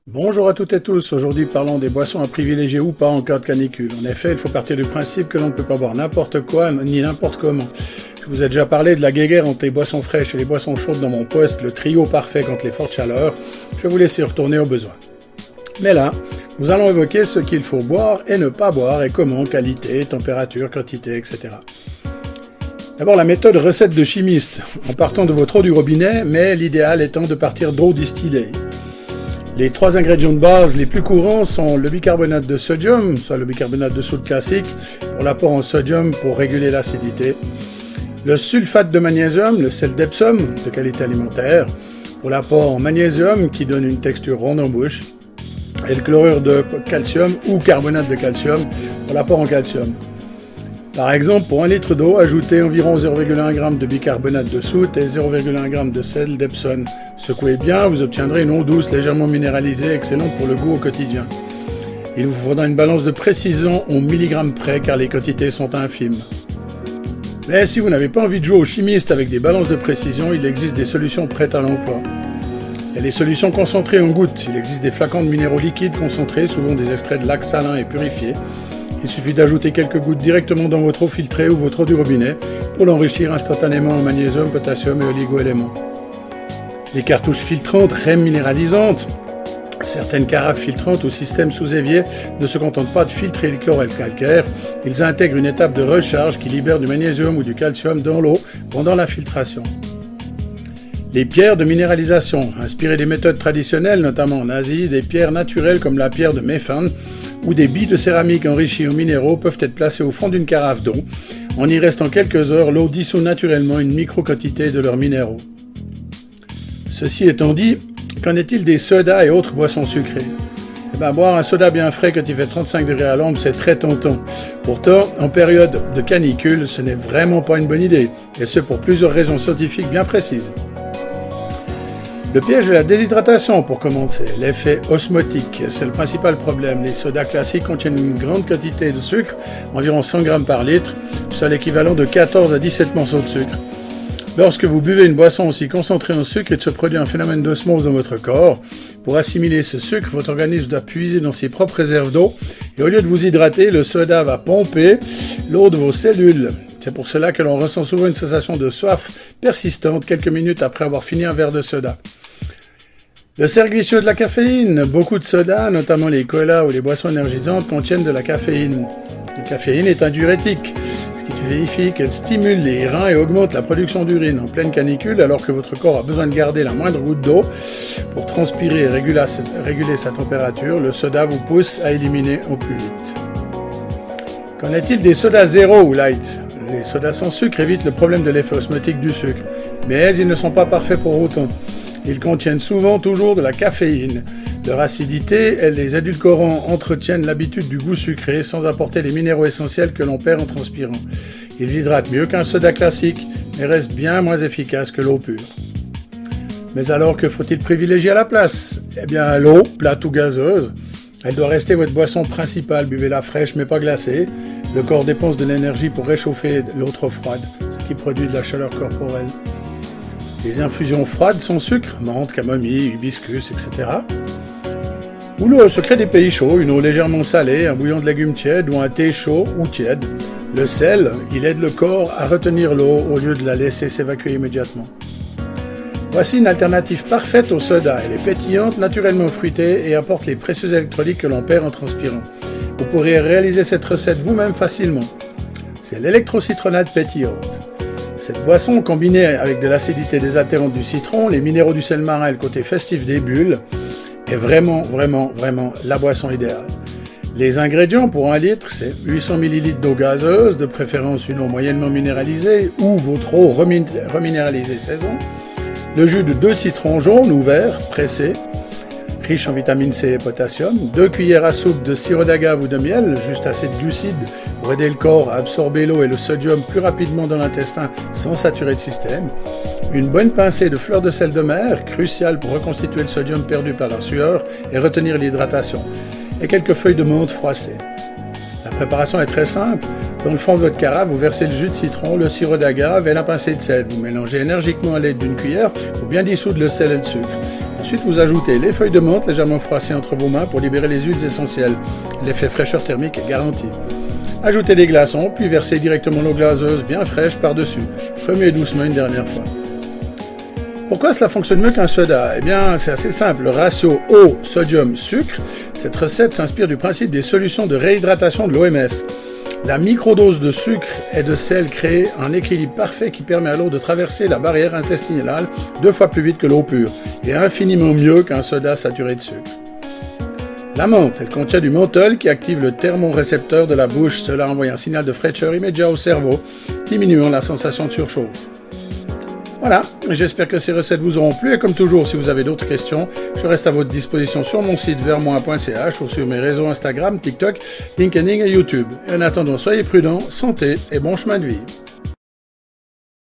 Bonjour à toutes et tous, aujourd'hui parlons des boissons à privilégier ou pas en cas de canicule. En effet, il faut partir du principe que l'on ne peut pas boire n'importe quoi ni n'importe comment. Je vous ai déjà parlé de la guéguerre entre les boissons fraîches et les boissons chaudes dans mon post, le trio parfait contre les fortes chaleurs. Je vous laisse y retourner au besoin. Mais là, nous allons évoquer ce qu'il faut boire et ne pas boire et comment, qualité, température, quantité, etc. D'abord la méthode recette de chimiste, en partant de votre eau du robinet, mais l'idéal étant de partir d'eau distillée. Les trois ingrédients de base les plus courants sont le bicarbonate de sodium, soit le bicarbonate de soude classique, pour l'apport en sodium pour réguler l'acidité, le sulfate de magnésium, le sel d'Epsom, de qualité alimentaire, pour l'apport en magnésium qui donne une texture ronde en bouche, et le chlorure de calcium ou carbonate de calcium pour l'apport en calcium. Par exemple, pour 1 litre d'eau, ajoutez environ 0,1 g de bicarbonate de soude et 0,1 g de sel d'Epsom. Secouez bien, vous obtiendrez une eau douce légèrement minéralisée, excellente pour le goût au quotidien. Il vous faudra une balance de précision en milligrammes près car les quantités sont infimes. Mais si vous n'avez pas envie de jouer au chimiste avec des balances de précision, il existe des solutions prêtes à l'emploi. Il y a les solutions concentrées en gouttes. Il existe des flacons de minéraux liquides concentrés, souvent des extraits de lacs salins et purifiés. Il suffit d'ajouter quelques gouttes directement dans votre eau filtrée ou votre eau du robinet pour l'enrichir instantanément en magnésium, potassium et oligo-éléments. Les cartouches filtrantes réminéralisantes, certaines carafes filtrantes ou systèmes sous évier ne se contentent pas de filtrer le chlorure calcaire, ils intègrent une étape de recharge qui libère du magnésium ou du calcium dans l'eau pendant la filtration. Les pierres de minéralisation, inspirées des méthodes traditionnelles, notamment en Asie, des pierres naturelles comme la pierre de Méfan ou des billes de céramique enrichies en minéraux peuvent être placées au fond d'une carafe d'eau. En y restant quelques heures, l'eau dissout naturellement une micro-quantité de leurs minéraux. Ceci étant dit, qu'en est-il des sodas et autres boissons sucrées ? Boire un soda bien frais quand il fait 35 degrés à l'ombre, c'est très tentant. Pourtant, en période de canicule, ce n'est vraiment pas une bonne idée, et ce pour plusieurs raisons scientifiques bien précises. Le piège de la déshydratation, pour commencer, l'effet osmotique, c'est le principal problème. Les sodas classiques contiennent une grande quantité de sucre, environ 100 g par litre, soit l'équivalent de 14 à 17 morceaux de sucre. Lorsque vous buvez une boisson aussi concentrée en sucre, il se produit un phénomène d'osmose dans votre corps. Pour assimiler ce sucre, votre organisme doit puiser dans ses propres réserves d'eau, et au lieu de vous hydrater, le soda va pomper l'eau de vos cellules. C'est pour cela que l'on ressent souvent une sensation de soif persistante quelques minutes après avoir fini un verre de soda. Le cercle vicieux de la caféine. Beaucoup de sodas, notamment les colas ou les boissons énergisantes, contiennent de la caféine. La caféine est un diurétique, ce qui signifie qu'elle stimule les reins et augmente la production d'urine en pleine canicule, alors que votre corps a besoin de garder la moindre goutte d'eau pour transpirer et réguler sa température. Le soda vous pousse à éliminer au plus vite. Qu'en est-il des sodas zéro ou light ? Les sodas sans sucre évitent le problème de l'effet osmotique du sucre, mais ils ne sont pas parfaits pour autant. Ils contiennent souvent toujours de la caféine. Leur acidité et les édulcorants entretiennent l'habitude du goût sucré sans apporter les minéraux essentiels que l'on perd en transpirant. Ils hydratent mieux qu'un soda classique, mais restent bien moins efficaces que l'eau pure. Mais alors, que faut-il privilégier à la place ? L'eau, plate ou gazeuse. Elle doit rester votre boisson principale. Buvez-la fraîche mais pas glacée. Le corps dépense de l'énergie pour réchauffer l'eau trop froide, ce qui produit de la chaleur corporelle. Les infusions froides sans sucre, menthe, camomille, hibiscus, etc. Ou le secret des pays chauds, une eau légèrement salée, un bouillon de légumes tièdes ou un thé chaud ou tiède. Le sel, il aide le corps à retenir l'eau au lieu de la laisser s'évacuer immédiatement. Voici une alternative parfaite au soda. Elle est pétillante, naturellement fruitée et apporte les précieux électrolytes que l'on perd en transpirant. Vous pourrez réaliser cette recette vous-même facilement. C'est l'électrocitronade pétillante. Cette boisson, combinée avec de l'acidité désaltérante du citron, les minéraux du sel marin et le côté festif des bulles, est vraiment la boisson idéale. Les ingrédients pour 1 litre, c'est 800 ml d'eau gazeuse, de préférence une eau moyennement minéralisée ou votre eau reminéralisée saison, le jus de 2 citrons jaunes ou verts pressés, riche en vitamine C et potassium, 2 cuillères à soupe de sirop d'agave ou de miel, juste assez de glucides pour aider le corps à absorber l'eau et le sodium plus rapidement dans l'intestin sans saturer le système, une bonne pincée de fleurs de sel de mer, cruciale pour reconstituer le sodium perdu par la sueur et retenir l'hydratation, et quelques feuilles de menthe froissées. La préparation est très simple. Dans le fond de votre carafe, vous versez le jus de citron, le sirop d'agave et la pincée de sel. Vous mélangez énergiquement à l'aide d'une cuillère pour bien dissoudre le sel et le sucre. Ensuite, vous ajoutez les feuilles de menthe légèrement froissées entre vos mains pour libérer les huiles essentielles. L'effet fraîcheur thermique est garanti. Ajoutez des glaçons, puis versez directement l'eau glaceuse bien fraîche par-dessus. Remuez doucement une dernière fois. Pourquoi cela fonctionne mieux qu'un soda? Eh bien, c'est assez simple. Le ratio eau, sodium, sucre, cette recette s'inspire du principe des solutions de réhydratation de l'OMS. La microdose de sucre et de sel crée un équilibre parfait qui permet à l'eau de traverser la barrière intestinale 2 fois plus vite que l'eau pure, et infiniment mieux qu'un soda saturé de sucre. La menthe, elle contient du menthol qui active le thermorécepteur de la bouche. Cela envoie un signal de fraîcheur immédiat au cerveau, diminuant la sensation de surchauffe. Voilà, j'espère que ces recettes vous auront plu et comme toujours, si vous avez d'autres questions, je reste à votre disposition sur mon site vermoin.ch ou sur mes réseaux Instagram, TikTok, LinkedIn et YouTube. Et en attendant, soyez prudents, santé et bon chemin de vie.